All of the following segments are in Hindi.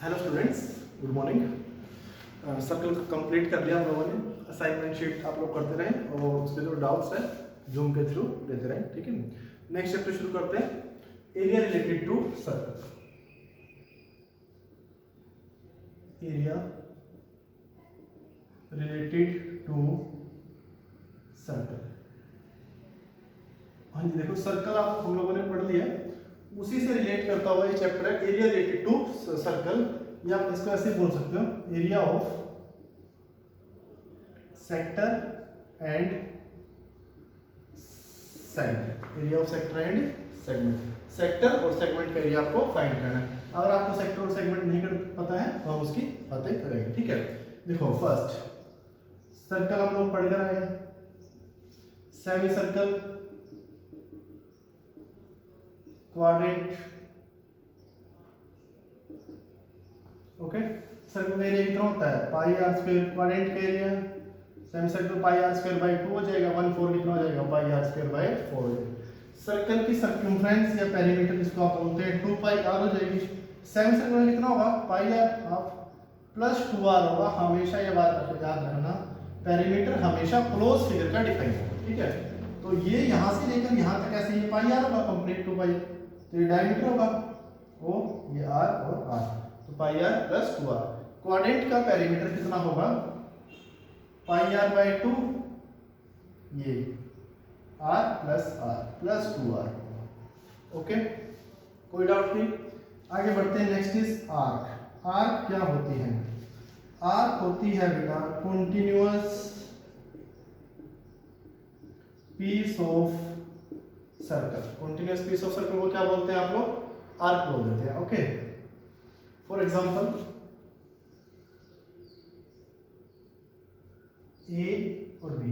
Hello students, good morning. Circle complete कर लिया हम लोगों ने। असाइनमेंट शीट आप लोग करते रहें और उसके जो डाउट्स है जूम के थ्रू देते रहें, ठीक है। नेक्स्ट चैप्टर शुरू करते हैं, area related to circle. Area related to circle. हाँ जी, देखो सर्कल आप हम लोगों ने पढ़ लिया, उसी से रिलेट करता हुआ ये चैप्टर है एरिया रिलेटेड टू सर्कल, या आप इसको ऐसे बोल सकते हो, area of sector and segment. Area of sector and segment. Sector और सेगमेंट का एरिया आपको फाइंड करना है। अगर आपको सेक्टर और सेगमेंट नहीं कर पता है तो हम उसकी बातें करेंगे, ठीक है। देखो फर्स्ट सर्कल हम लोग पढ़ कर आए, semi circle, quadrant, okay. Circle का एरिया कितना होता है, पाई आर स्क्वायर। क्वाड्रेंट का area semi circle pi are square by 2 हो जाएगा, 1/4 कितना हो जाएगा, pi are square by 4। Circle की सर्कमफ्रेंस या पेरीमीटर जिसको आप बोलते हैं 2 पाई आर हो जाएगी। सेमी सर्कल में कितना होगा, पाई आर हाफ प्लस 2 आर होगा। हमेशा ये बात याद रखना, पेरीमीटर हमेशा क्लोज फिगर का डिफाइन होगा, ठीक है। तो ये यहां से लेकर यहां तक ऐसे ये पाई आर होगा, कंप्लीट 2 पाई, तो ये डायमीटर होगा ओ, ये आर और आर, तो पाई आर प्लस 2 आर। क्वाड्रेंट का पेरीमीटर कितना होगा, पाई आर बाई 2, ये आर प्लस 2 आर, ओके। कोई डाउट नहीं, आगे बढ़ते हैं। Next is arc. आर्क क्या होती है, आर्क होती है बेटा continuous piece of circle. Continuous piece of circle को क्या बोलते हैं आप लोग, आर्क बोल देते हैं, ओके। फॉर एग्जांपल ए और बी,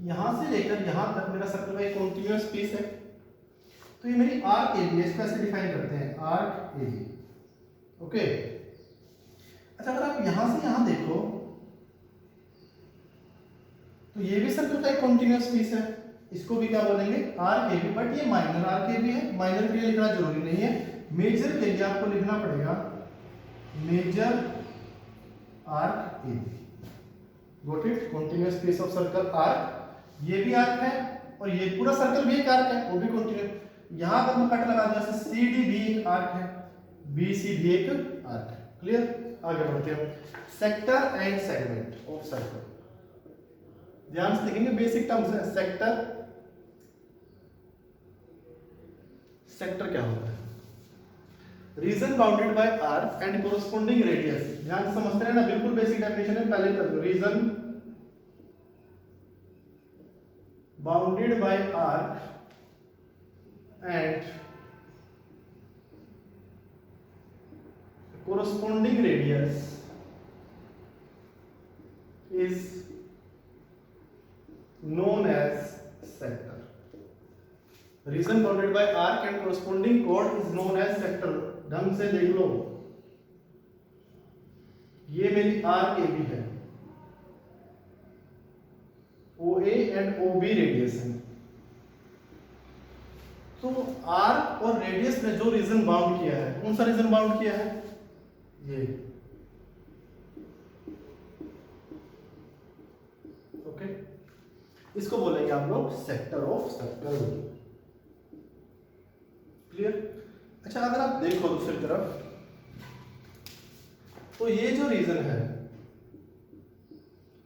यहां से लेकर यहां तक मेरा सर्कल का एक कंटिन्यूअस पीस है, तो ये मेरी आर्क ए बी है। इसको ऐसे डिफाइन करते हैं, आर्क ए बी, ओके। अच्छा, अगर आप यहां से यहां देखो तो ये भी सर्कल का एक कंटिन्यूअस पीस है, इसको भी क्या बोलेंगे, आर्क ए बी। बट ये माइनर आर्क ए बी है, माइनर के लिए लिखना जरूरी नहीं है, मेजर के लिए आपको लिखना पड़ेगा major arc A B. Got it, continuous piece of circle arc. ये भी आर्क है और ये पूरा सर्कल भी एक आर्क है, वो भी कंटिन्यूअस। यहां पर मैं कट लगा दिया, जैसे सी डी भी एक आर्क है, बी सी भी एक आर्क है। क्लियर, आगे बढ़ते हैं। Sector and segment of circle, ध्यान से देखेंगे, बेसिक टर्म्स है। सेक्टर, सेक्टर क्या होता है, region bounded by arc and corresponding radius. ध्यान से समझते हैं ना, बिल्कुल बेसिक डेफिनेशन है, पहले कर दो। Reason bounded by arc and corresponding radius is known as sector. Region bounded by arc and corresponding chord is known as sector. ढंग से देख लो, ये मेरी आर्क ए बी है, O A and O B radius है। तो आर्क और रेडियस ने जो रीजन बाउंड किया है, कौन सा रीजन बाउंड किया है, ये, ओके। इसको बोलेंगे आप लोग सेक्टर ऑफ सर्कल। क्लियर। अच्छा, अगर आप देखो दूसरी तरफ, तो ये जो रीजन है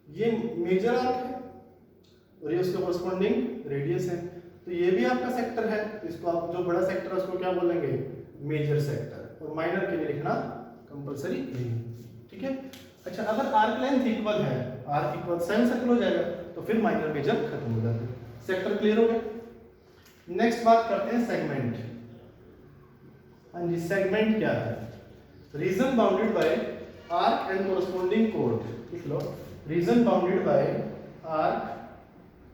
ये मेजर आर्क है और ये उसके कोरस्पोंडिंग रेडियस है, तो ये भी आपका सेक्टर है। तो इसको आप जो बड़ा सेक्टर है उसको क्या बोलेंगे, मेजर सेक्टर, और माइनर के लिए लिखना कंपलसरी नहीं, ठीक है। अच्छा, अगर आर्क लेंथ इक्वल है, आर्क इक्वल सेमी सर्कल हो जाएगा, तो फिर माइनर मेजर खत्म हो जाते हैं। सेक्टर क्लियर हो गया। नेक्स्ट बात करते हैं सेगमेंट। हाँ जी, सेगमेंट क्या है, region bounded by arc and corresponding कोड। लिख लो, region bounded by arc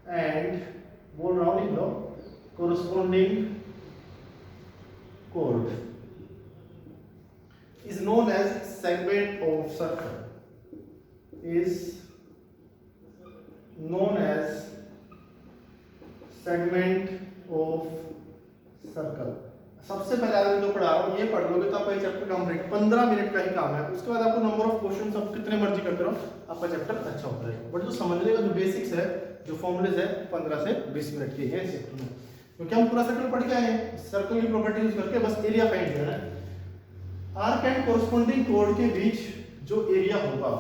and, बोल रहा हूं लिख लो, कोरस्पोंडिंग कोड is known as segment of circle, is known as segment of circle। सबसे पहले आज जो पढ़ा रहा हूँ ये पढ़ लोगे तो आपका ये चैप्टर कंप्लीट 15 मिनट का ही काम है। उसके बाद आपको नंबर ऑफ क्वेश्चन आप कितने मर्जी करते रहो, आपका चैप्टर अच्छा होता है। बट जो समझने का जो बेसिक्स है, जो फॉर्मुलेज है, 15 से 20 मिनट के है इस चैप्टर में, क्योंकि हम पूरा सर्कल पढ़ के आए हैं। सर्कल की प्रॉपर्टी यूज करके बस एरिया फाइंड करना है। आर्क एंड कोरस्पोंडिंग कोड के बीच जो एरिया होगा,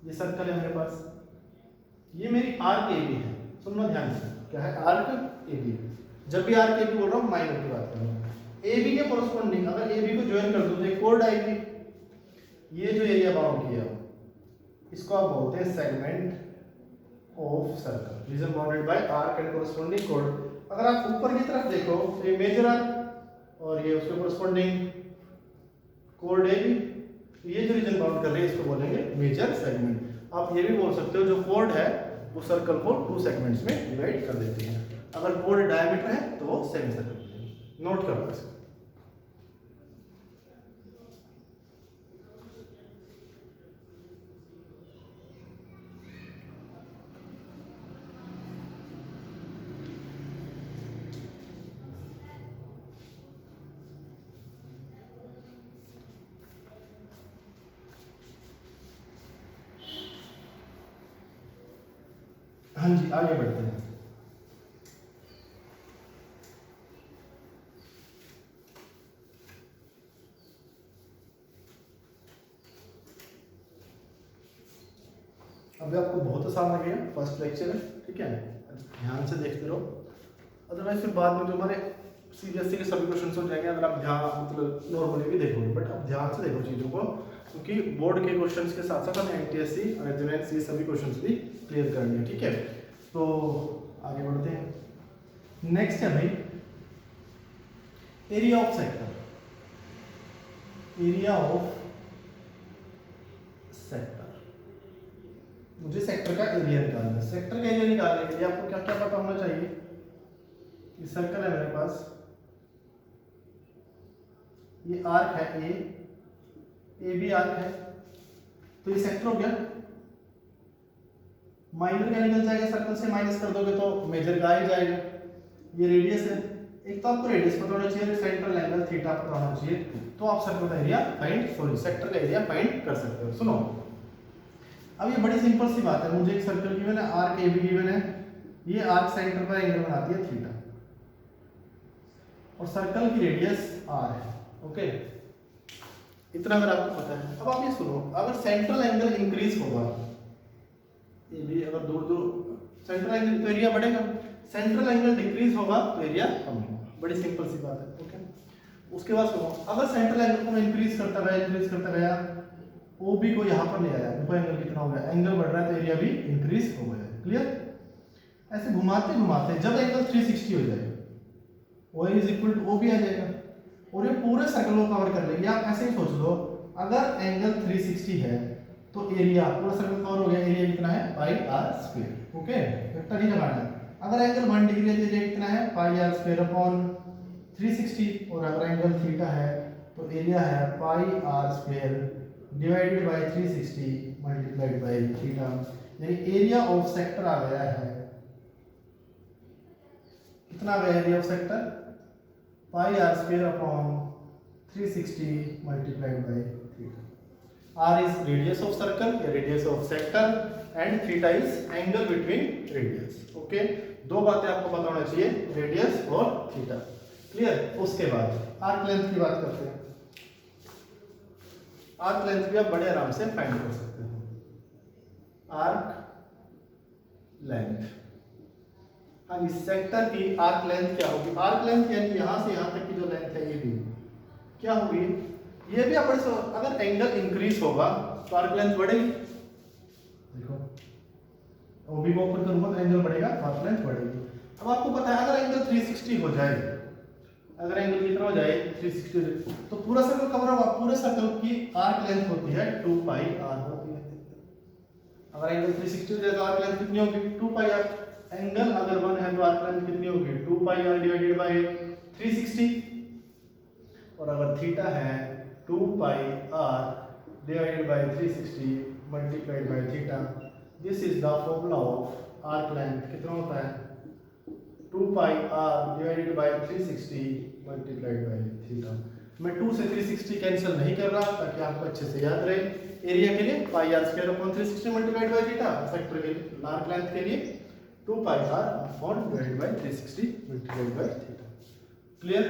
ये सर्कल है मेरे पास, ये मेरी आर्क ए बी है। सुनना ध्यान से, क्या है आर्क ए बी। जब भी आर्क ए बी बोल रहा हूँ माइनर की बात कर रहा हूँ। ए बी के कोरस्पोंडिंग अगर ए बी को ज्वाइन कर दो तो एक कोड आएगी। ये जो एरिया बाउंड किया इसको आप बोलते हैं segment of circle, reason bounded by arc and corresponding code. अगर आप ऊपर की तरफ देखो तो ये मेजर आर्क और ये उसके कोरस्पोंडिंग कोड ए बी, ये जो रीजन बाउंड कर रहे हैं इसको बोलेंगे मेजर सेगमेंट। आप ये भी बोल सकते हो जो कोड है वो सर्कल को 2 सेगमेंट्स में डिवाइड कर देते हैं। अगर कोड डायमीटर है तो वो सेमी सर्कल। नोट कर लो इसको। हाँ जी, आगे बढ़ते हैं। अभी आपको बहुत आसान लगेगा, फर्स्ट लेक्चर है, ठीक है, ध्यान से देखते रहो। अदरवाइज फिर बाद में जो हमारे सीबीएसई के सभी क्वेश्चन हो जाएंगे अगर आप ध्यान मतलब नॉर्मली भी देखोगे, बट आप ध्यान से देखो चीज़ों को, क्योंकि बोर्ड के क्वेश्चंस के साथ साथ हमें एनटीएससी और एग्जामिनेशन ये सभी क्वेश्चंस भी क्लियर करनी है, ठीक है। तो आगे बढ़ते हैं। नेक्स्ट है भाई area of sector. Area of sector, मुझे सेक्टर का एरिया निकालना है। सेक्टर का एरिया निकालने के लिए आपको क्या क्या पता होना चाहिए। ये सर्कल है मेरे पास, ये आर्क है ए बी आर्क है, तो ये सेक्टर हो गया। माइनर का निकल जाएगा, सर्कल से माइनस कर दोगे तो मेजर का आ ही जाएगा। ये रेडियस है, एक तो आपको रेडियस पता होना चाहिए, सेंट्रल एंगल थीटा पता होना चाहिए, तो आप सर्कल का एरिया सेक्टर का एरिया फाइंड कर सकते हो। सुनो, अब ये बड़ी सिंपल सी बात है। मुझे एक सर्कल गिवन है, आर्क ए बी गिवन है, ये आर्क सेंटर पर एंगल बनाती है थीटा और सर्कल की रेडियस आर है, ओके। इतना अगर आपको पता है, अब आप ये सुनो, अगर सेंट्रल एंगल इंक्रीज होगा, ये भी अगर दूर दूर सेंट्रल एंगल तो एरिया बढ़ेगा, सेंट्रल एंगल डिक्रीज होगा तो एरिया कम होगा। बड़ी सिंपल सी बात है, ओके। उसके बाद सुनो, अगर सेंट्रल एंगल को मैं इंक्रीज करता गया, ओ बी को यहाँ पर ले आया, देखो एंगल कितना हो गया, एंगल बढ़ रहा है तो एरिया भी इंक्रीज हो गया। क्लियर? ऐसे घुमाते घुमाते जब एंगल 360 हो जाएगा, O is equal to O भी आ जाएगा और ये पूरे सर्कल को कवर कर लेगी। आप ऐसे ही सोच लो, अगर एंगल 360 है तो एरिया पूरा सर्कल कवर हो गया, एरिया कितना है pi are square, okay. Vector नहीं लगाना है। अगर एंगल 1 डिग्री है तो एरिया कितना है पाई आर स्क्वायर अपॉन 360, और अगर एंगल थीटा है तो एरिया है pi are square divided by 360 multiplied by theta. यानी एरिया ऑफ सेक्टर आ गया है, कितना आ गया area of sector pi are square upon 360 multiplied by theta. R is radius of circle या radius of sector and theta is angle between radius, okay। दो बातें आपको पता होना चाहिए, रेडियस और थीटा। क्लियर? उसके बाद आर्क लेंथ की बात करते हैं। आर्क लेंथ भी आप बड़े आराम से फाइंड कर सकते हो। आर्क लेंथ, हाँ, इस सेक्टर की आर्क लेंथ क्या होगी? आर्क लेंथ यानी यहां से यहां तक की जो लेंथ है ये भी क्या होगी, ये भी आप अगर एंगल इंक्रीज होगा तो आर्क लेंथ बढ़ेगी। देखो ओबी को ऊपर करूंगा तो एंगल बढ़ेगा, आर्क लेंथ बढ़ेगी। अब आपको पता है अगर एंगल 360 हो जाए, अगर एंगल कितना हो जाए 360, तो पूरा सर्कल कवर होगा। पूरे सर्कल की आर्क लेंथ होती है 2 पाई आर होती है। अगर एंगल 360 हो जाए तो आर्क लेंथ कितनी होगी 2 पाई आर। एंगल अगर 1 है तो आर्क लेंथ कितनी होगी 2 पाई आर डिवाइडेड बाय 360, और अगर थीटा है 2 पाई r divided by 360 multiplied by theta। This is the formula of arc length। कितना होता है 2 pi r divided by 360 multiplied by theta. मैं 2 से 360 कैंसिल नहीं कर रहा ताकि आपको अच्छे से याद रहे। एरिया के लिए pi are square upon 360 multiplied by theta, sector के लिए आर्क लेंथ के लिए 2 pi r upon divided by 360 multiplied by theta. Clear?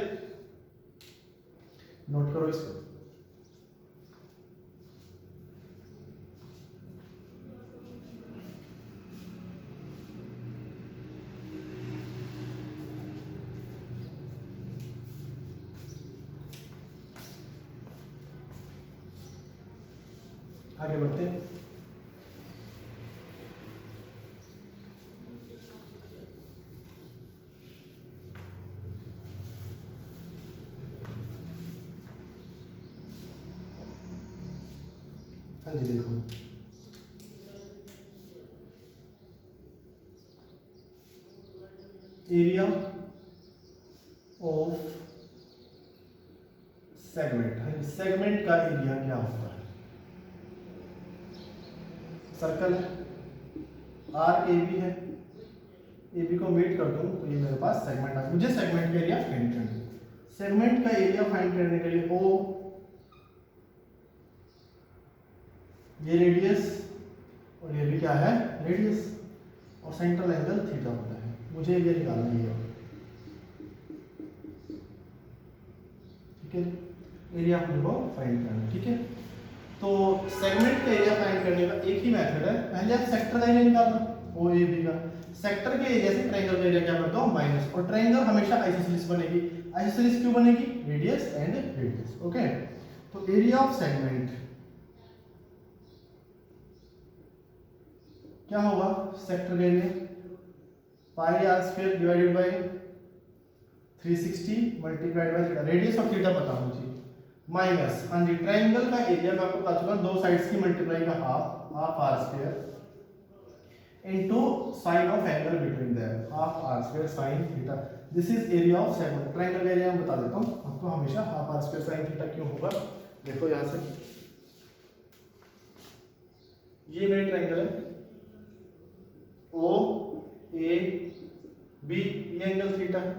Note करो इसको। आगे बढ़ते हैं। हाँ जी देखो, एरिया ऑफ सेगमेंट। हाँ, सेगमेंट का एरिया क्या होता है? सर्कल है, आर्क ए बी है, ए बी को मीट कर दूं तो ये मेरे पास सेगमेंट आ। मुझे सेगमेंट का एरिया फाइंड करना है। सेगमेंट का एरिया फाइंड करने के लिए ओ, ये रेडियस और ये भी क्या है? रेडियस, और सेंट्रल एंगल थीटा होता है। मुझे एरिया निकालना है, ठीक है? एरिया हम लोग फाइंड करना है, ठीक है? तो सेगमेंट का एरिया फाइंड करने का एक ही मेथड है। पहले आप सेक्टर का एरिया निकालना, ओ ए बी का। सेक्टर के एरिया से ट्रायंगल का एरिया क्या करता हूं? माइनस। और ट्रायंगल हमेशा आइसोसेलेस बनेगी। आइसोसेलेस क्यों बनेगी? Radius and radius. ओके, तो एरिया ऑफ सेगमेंट क्या होगा? सेक्टर का area pi are square divided by 360 multiplied by theta. Radius और थीटा पता मुझे, माइनस, हाँ जी, ट्रायंगल का एरिया मैं आपको बता चुका, दो साइड्स की मल्टीप्लाई का half are square into sine of angle between them, half are square sine theta. This is area of segment. Triangle का एरिया मैं बता देता हूं आपको हमेशा, half are square sine theta क्यों होगा? देखो यहां से, ये मेरी ट्रायंगल है ओ ए बी, ये एंगल थीटा है,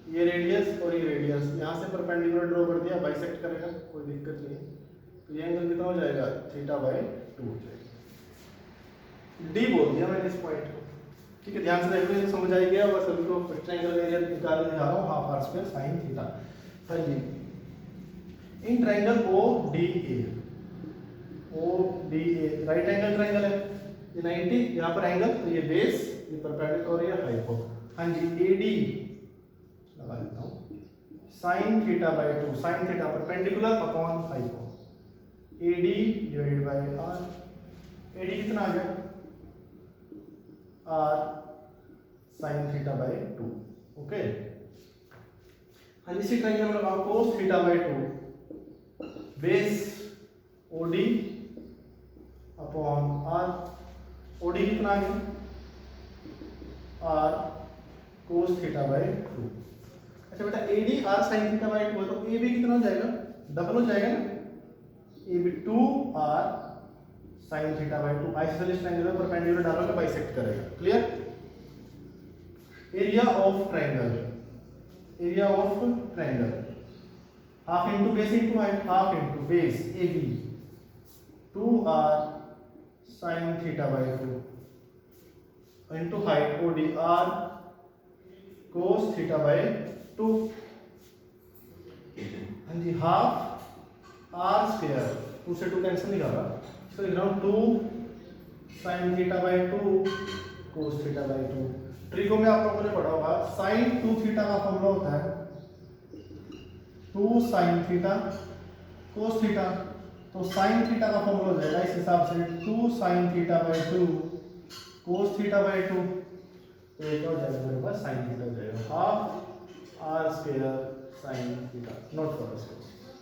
ये रेडियस और ये रेडियस, यहाँ से परपेंडिकुलर ड्रॉ कर दिया, बाइसेक्ट करेगा, कोई दिक्कत नहीं है। तो ये एंगल कितना हो जाएगा? थीटा बाय 2 हो जाएगा। डी बोल दिया मैंने इस पॉइंट को, ठीक है? ध्यान से देखो, ये समझ आ गया। बस अभी को ट्रायंगल एरिया निकाल दिखा रहा हूँ, half are square sine theta. हाँ जी, in triangle O D A, right angle triangle है, ये 90, यहाँ पर एंगल, तो ये बेस, ये परपेंडिकुलर और ये हाइपो। हाँ जी, एडी लगा देता हूँ, sine theta by 2, sine theta perpendicular upon hypo, AD divided by R. AD कितना आ गया? R sine theta by 2। Okay, हाँ, इसी ट्रायंगल में लगाओ cos theta by 2, base OD upon R. OD कितना आ गया? R cos theta by 2। अच्छा बेटा, AD R sine theta by 2 है, तो ए बी कितना हो जाएगा? डबल हो जाएगा ना, A B 2 R sine theta by 2। Isosceles triangle में परपेंडिकुलर डालोगे, बाइसेक्ट करेगा। Clear? Area of triangle, area of triangle, half into base into height, half into base A B 2 R sine theta by 2 into height O D R cos theta by 2। हाँ जी, हाफ आर स्क्वायर, 2 से 2 कैंसिल नहीं कर रहा, इसको लिख रहा हूँ 2 sine theta by 2 cos theta by 2। ट्रिको में आप लोगों ने पढ़ा होगा, साइन 2 थीटा का फॉर्मूला होता है 2 साइन थीटा कोस थीटा, तो साइन थीटा का फॉर्मूला हो जाएगा इस हिसाब से 2 sine theta by 2 cos theta by 2। तो ये क्या हो जाएगा मेरे पास? साइन थीटा हो जाएगा, half are square sine theta. Note करो इसको,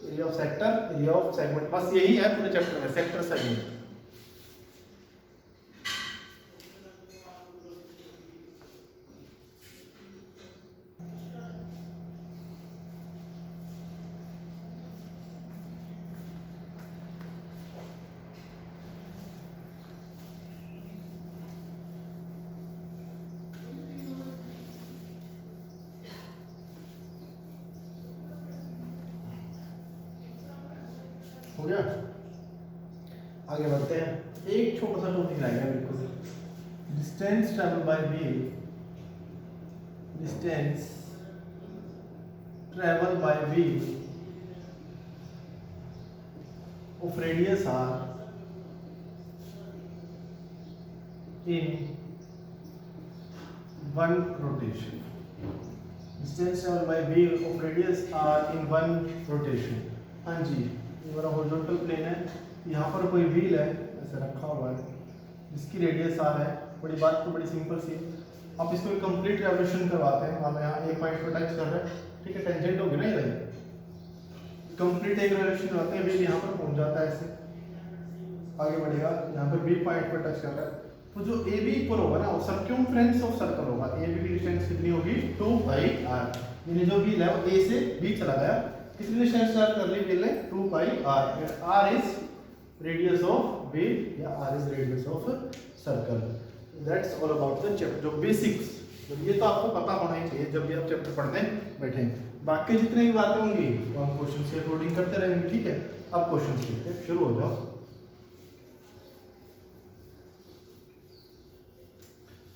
area of sector, area of segment, बस यही है पूरे चैप्टर में, सेक्टर सेगमेंट। हो गया। आगे बढ़ते हैं, एक छोटा सा टॉपिक रह गया बिल्कुल, distance travel by wheel, distance travel by wheel of radius r in one rotation. Distance traveled by wheel of radius r in one rotation. हाँ जी, ये हमारा हॉरिजॉन्टल प्लेन है, यहाँ पर कोई व्हील है ऐसे रखा हुआ है जिसकी रेडियस r है। बड़ी बात तो बड़ी सिंपल सी, आप इसको एक कंप्लीट रेवोल्यूशन करवाते हैं। हम यहाँ एक पॉइंट पर टच कर रहे हैं, ठीक है, टेंजेंट होगी ना इधर, कंप्लीट एक रेवोल्यूशन करवाते हैं, व्हील यहाँ पर पहुँच जाता है ऐसे, आगे बढ़ेगा, यहाँ पर बी पॉइंट पर टच कर रहा है, तो जो ए बी इक्वल होगा ना वो सर्कमफ्रेंस ऑफ सर्कल होगा। ए बी की डिस्टेंस कितनी होगी, 2πr, यानी जो व्हील है वो ए से बी चला गया, कितनी डिस्टेंस स्टार्ट कर ली व्हील ने, 2πr, r is radius of wheel या r is radius of circle. That's all about the chapter, जो बेसिक्स, ये तो आपको पता होना ही चाहिए जब भी आप चैप्टर पढ़ने बैठेंगे। बाकी जितनी भी बातें होंगी वो हम क्वेश्चन के अकॉर्डिंग करते रहेंगे, ठीक है। अब क्वेश्चन देखते हैं, शुरू हो जाओ।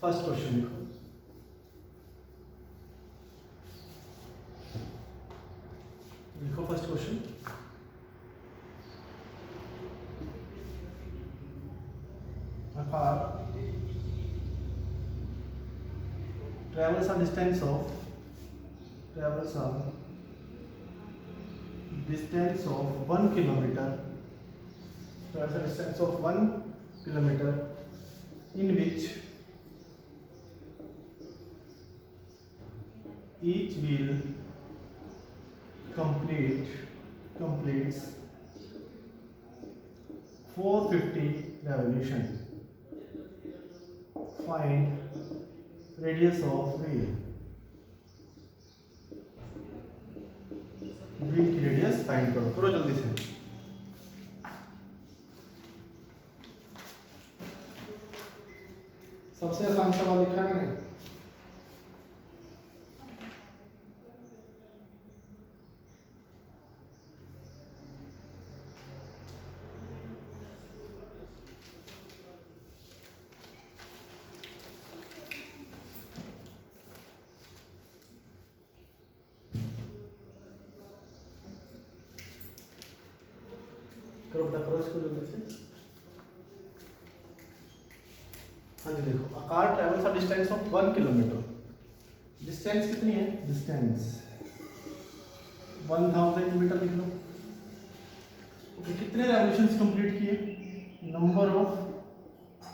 फर्स्ट क्वेश्चन लिखो, लिखो first question. A car travels a distance of 1 kilometer, travels a distance of 1 kilometer in which each wheel completes 450 revolution. Find radius of wheel. Wheel की रेडियस फाइंड करो, करो जल्दी से। सबसे आसान सवाल लिखा है मैंने, करो बेटा, करो इसको जल्दी से। हाँ जी देखो, a car travels a distance of 1 kilometre, distance कितनी है, डिस्टेंस 1000 मीटर लिख लो। ओके, कितने रेवोल्यूशंस कंप्लीट किए, नंबर ऑफ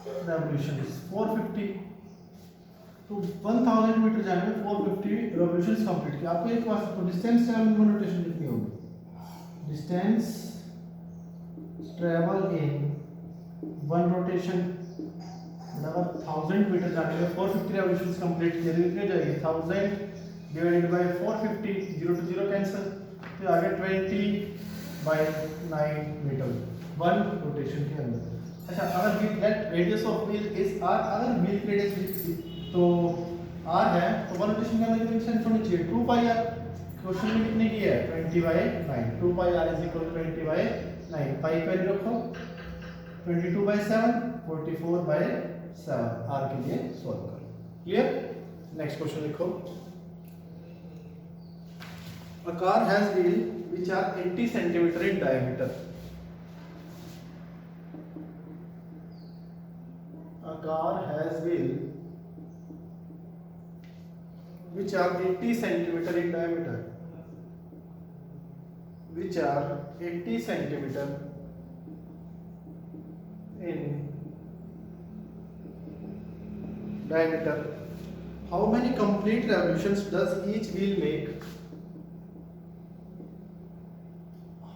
रेवोल्यूशंस 450, तो 1000 मीटर जाने में 450 रेवोल्यूशंस कंप्लीट किए। आपको एक बात, तो डिस्टेंस ट्रैवल इन रोटेशन कितनी होगी, distance travel in one rotation, अगर 1000 मीटर जाने में 450 रेवोल्यूशंस कंप्लीट किए तो कितनी जाएगी, 1000 डिवाइडेड बाय 450, 0 to 0 कैंसिल, तो आगे 20/9 मीटर वन रोटेशन के अंदर। अच्छा, अगर wheel that radius of wheel is r, अगर व्हील की रेडियस तो r है तो वन रोटेशन के अंदर कितनी डिस्टेंस होनी चाहिए, 2πr। क्वेश्चन में कितने की है, 20/9, 2πr इज इक्वल टू 20/9, पाई पे रखो, 22/7, 44/7, r के लिए सॉल्व करो। क्लियर। नेक्स्ट क्वेश्चन लिखो, a car has wheel which are 80 centimeter in diameter. A car has wheel which are 80 centimeter in diameter, which are 80 centimeter in diameter. How many complete revolutions does each wheel make?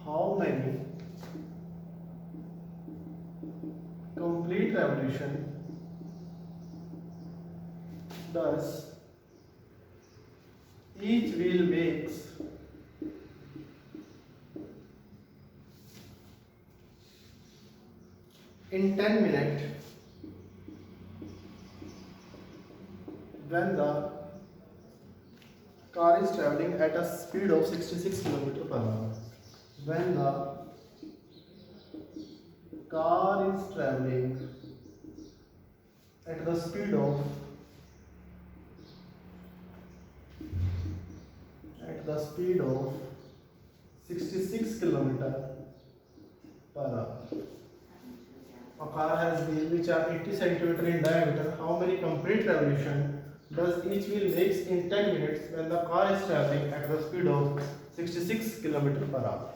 How many complete revolution does each wheel makes in 10 minutes when the car is traveling at a speed of 66 km per hour? When the car is traveling at the speed of 66 kilometer per hour. A car has wheels which are 80 centimeter in diameter. How many complete revolution does each wheel makes in 10 minutes when the car is traveling at the speed of 66 kilometer per hour?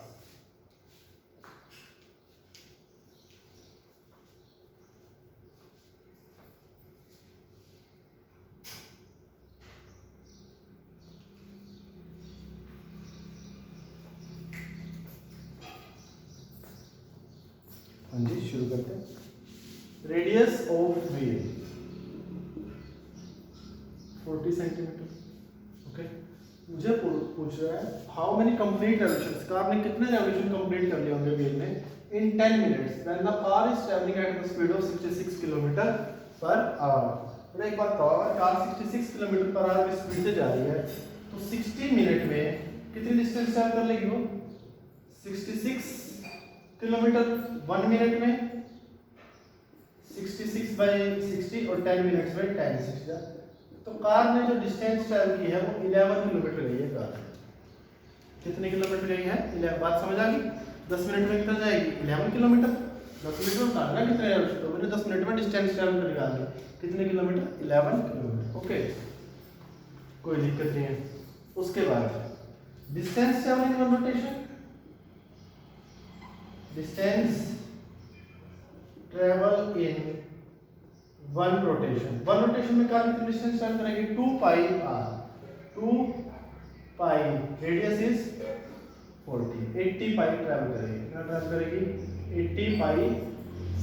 हाँ जी, शुरू करते हैं। Radius of wheel 40 centimetre. Okay, मुझे पूछ रहा है how many complete revolutions, car ने कितने रेवोल्यूशन कंप्लीट कर लिए होंगे व्हील ने इन 10 minutes when the car is travelling at the speed of 66 kilometre per hour. एक बात बताओ, अगर कार 66 किलोमीटर पर आवर की स्पीड से जा रही है तो 60 मिनट में कितनी डिस्टेंस ट्रैवल कर लेगी वो? 66 किलोमीटर 1 मिनट में, 66 बाई 60 और 10 मिनट्स में 10 60। तो कार ने जो डिस्टेंस ट्रैवल की है वो 11 किलोमीटर गई है कार। कितने किलोमीटर गई है? 11। बात समझ आ गई? 10 मिनट में कितना जाएगी? 11 किलोमीटर। 10 मिनट में बताना कितने रेवोल्यूशन, तो मैंने 10 मिनट में डिस्टेंस ट्रैवल कर निकाल ली। कितने किलोमीटर? 11 किलोमीटर। ओके, कोई दिक्कत नहीं है। उसके बाद distance travel in one rotation, distance travel in one rotation. One rotation में कार कितनी डिस्टेंस ट्रैवल करेगी? 2 pi r. 2 pi radius is 40, 80 pi travel करेगी। कितना ट्रैवल करेगी? 80 पाई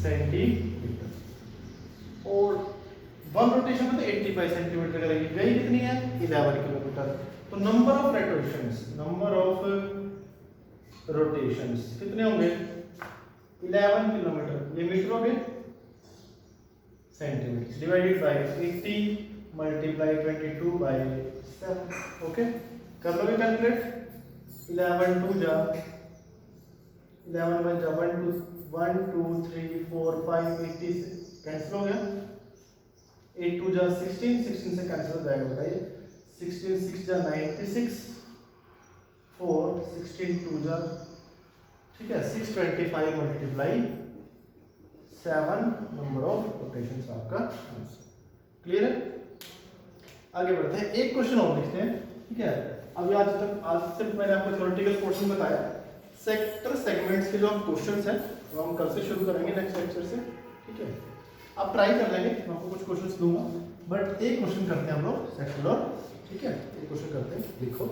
सेंटीमीटर। और वन रोटेशन में तो 80 पाई सेंटीमीटर करेगी। गई कितनी है? 11 किलोमीटर। तो number of rotations, number of rotations कितने होंगे? 11 किलोमीटर। ये मीटर हो गए, centimetre divided by 80 multiply 22 by 7। Okay, कर लो कैलकुलेट। 11 2 जा 11 1 जा 1 2 3 4 5 80 से कैंसिल हो गया। 8 2 जा 16, 16 से कैंसिल हो जाएगा, बताइए। 16 6 जा 96, 4 16 2 जा, ठीक है, 625 मल्टीप्लाई 7 नंबर ऑफ रोटेशंस आपका आंसर। क्लियर है? आगे बढ़ते हैं, एक क्वेश्चन और लिखते हैं, ठीक है। अभी आज सिर्फ मैंने आपको थ्योरेटिकल पोर्शन बताया। सेक्टर सेगमेंट्स के जो हम क्वेश्चंस हैं वो हम कल से शुरू करेंगे, नेक्स्ट लेक्चर से, ठीक है। आप ट्राई कर लेंगे, मैं आपको कुछ क्वेश्चंस दूंगा, बट एक क्वेश्चन करते हैं हम लोग सेक्टर, ठीक है। एक क्वेश्चन करते हैं, लिखो।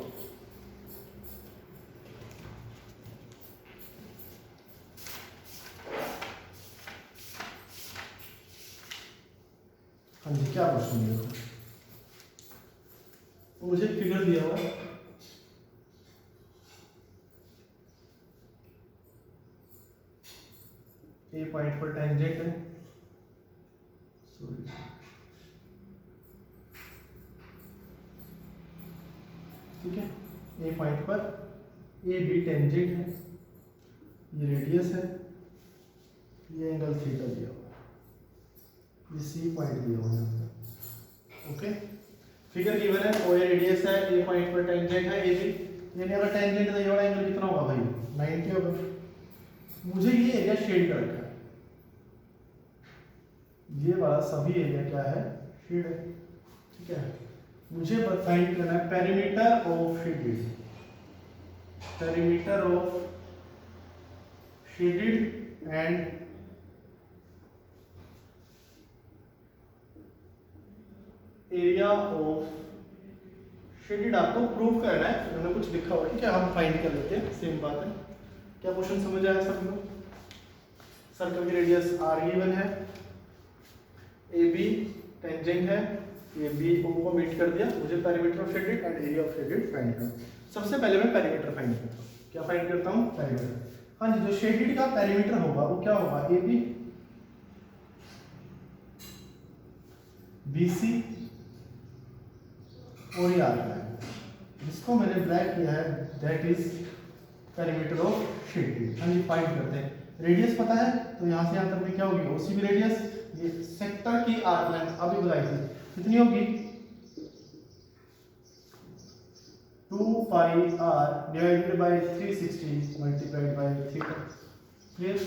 हाँ जी, क्या क्वेश्चन दिया? मुझे फिगर दिया हुआ है, ए पॉइंट पर टेंजेंट है, सॉरी, ठीक है। ए पॉइंट पर ए बी टेंजेंट है, ये रेडियस है, ये एंगल थीटा दिया हुआ है, ये सी पॉइंट दिया हुआ है। ओके, फिगर गिवन है, ओ ए रेडियस है, ए पॉइंट पर टेंजेंट है ए बी। यानी अगर टेंजेंट है ये वाला एंगल कितना होगा भाई? 90 होगा। मुझे ये एरिया शेड कर रखा है, ये वाला सभी एरिया क्या है? शेड है, ठीक है। मुझे फाइंड करना है perimeter of shaded, perimeter of shaded and area of shaded. आपको प्रूव करना है, मैंने कुछ लिखा हुआ है, ठीक है, हम फाइंड कर लेते हैं, सेम बात है। क्या क्वेश्चन समझ आया सभी को? सर्कल की रेडियस r गिवन है, ए बी टेंजेंट है, ये बी ओ को मीट कर दिया, मुझे perimeter of shaded and area of shaded find करना है। सबसे पहले मैं पेरीमीटर फाइंड करता हूँ। क्या फाइंड करता हूँ? पेरीमीटर। हाँ जी, जो शेडेड का पेरीमीटर होगा वो क्या होगा? ए बी बी सी और ये आर लाइन, जिसको मैंने ब्लैक किया है, that is perimeter of shaded. हाँ जी, फाइंड करते हैं। रेडियस पता है तो यहाँ से यहाँ तक में क्या होगी, ओसी भी रेडियस, ये सेक्टर की आर्क लेंथ अभी बताई थी कितनी होगी, 2 pi r divided by 360 multiplied by theta. Clear,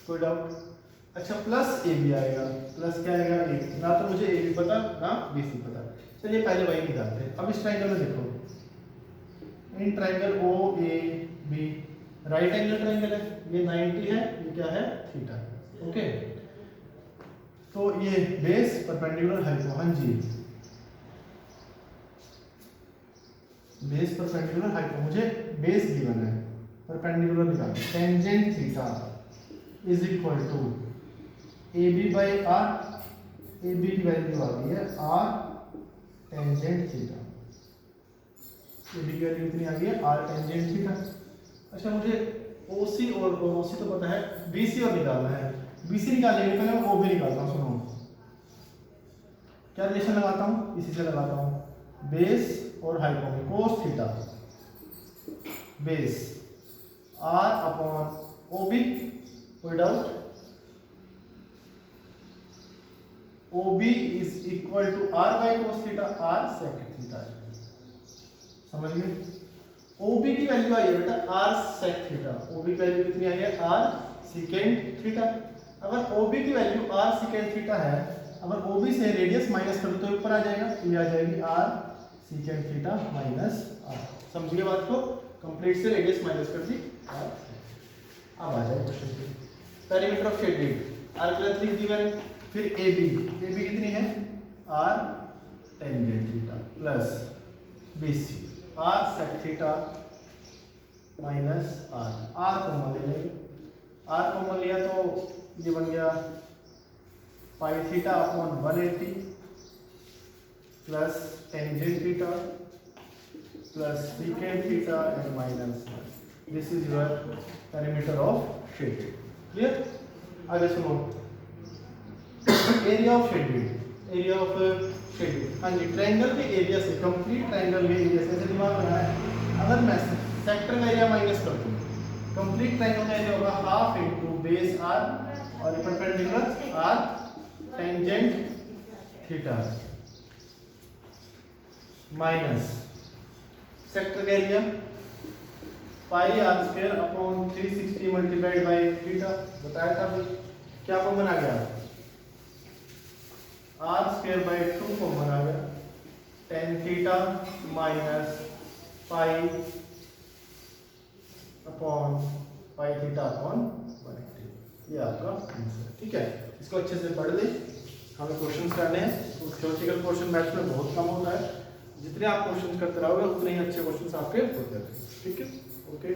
कोई डाउट? अच्छा प्लस ए बी आएगा, प्लस क्या आएगा ए, ना तो मुझे ए बी पता ना बी सी पता। चलिए पहले वही निकालते हैं। अब इस ट्राइंगल में देखो, in triangle O A B right angle triangle है, ये 90 है, ये क्या है थीटा। ओके, तो ये बेस परपेंडिकुलर हाइपो, हाँ जी बेस परपेंडिकुलर हाइपो, मुझे बेस गिवन है, परपेंडिकुलर निकालना, tangent theta is equal to A B by R, A B की वैल्यू आ गई है are tangent theta, A B की वैल्यू कितनी आ गई है आर टेंजेंट थीटा। अच्छा मुझे ओसी और ओसी तो पता है, बीसी और निकालना है, बीसी निकालने के पहले मैं ओबी निकालता हूँ। सुनो क्या रिलेशन लगाता हूँ, इसी से लगाता हूँ, बेस और हाइपो में cos theta base r upon OB, कोई doubt? OB is equal to r by cos theta, r sec theta है, समझ गए? ओबी की वैल्यू आई है बेटा आर सेक थीटा, ओबी की वैल्यू कितनी आई है आर सिकेंड थीटा। अगर ओबी की वैल्यू आर सिकेंड थीटा है, अगर ओबी से रेडियस माइनस करूं तो ऊपर आ जाएगा, ये आ जाएगी R secant theta minus R. समझिए बात को, कंप्लीट से रेडियस माइनस कर दी आर। अब आ जाए क्वेश्चन पे, perimeter of shaded arc length लिख दी मैंने, फिर ए बी कितनी है are tangent theta plus B C r sec theta minus r common ले लेंगे, आर कॉमन लिया तो ये बन गया pi theta upon 180 plus tangent theta plus second theta and minus, this is your perimeter of shaded. Clear? आगे सुनो, area of shaded, area of shaded, हाँ जी ट्रायंगल के एरिया से, कंप्लीट ट्रायंगल के एरिया से, ऐसे दिमाग लगाना है। अगर मैं सेक्टर का एरिया माइनस कर दूं, कंप्लीट ट्रायंगल का एरिया होगा हाफ इनटू बेस आर और perpendicular r tangent theta minus sector का area pi are square upon 360 multiplied by theta, बताया था भाई, क्या कॉमन आ गया आर स्क्वायर बाय 2 कॉमन आ गया, tan theta minus pi upon pi theta upon 180, ये आपका आंसर। ठीक है, इसको अच्छे से पढ़ ले, हमें क्वेश्चंस करने हैं, तो थ्योरेटिकल पोर्शन मैथ्स में बहुत कम होता है, जितने आप क्वेश्चंस करते रहोगे उतने ही अच्छे क्वेश्चंस आपके होते हैं। ठीक है, ओके।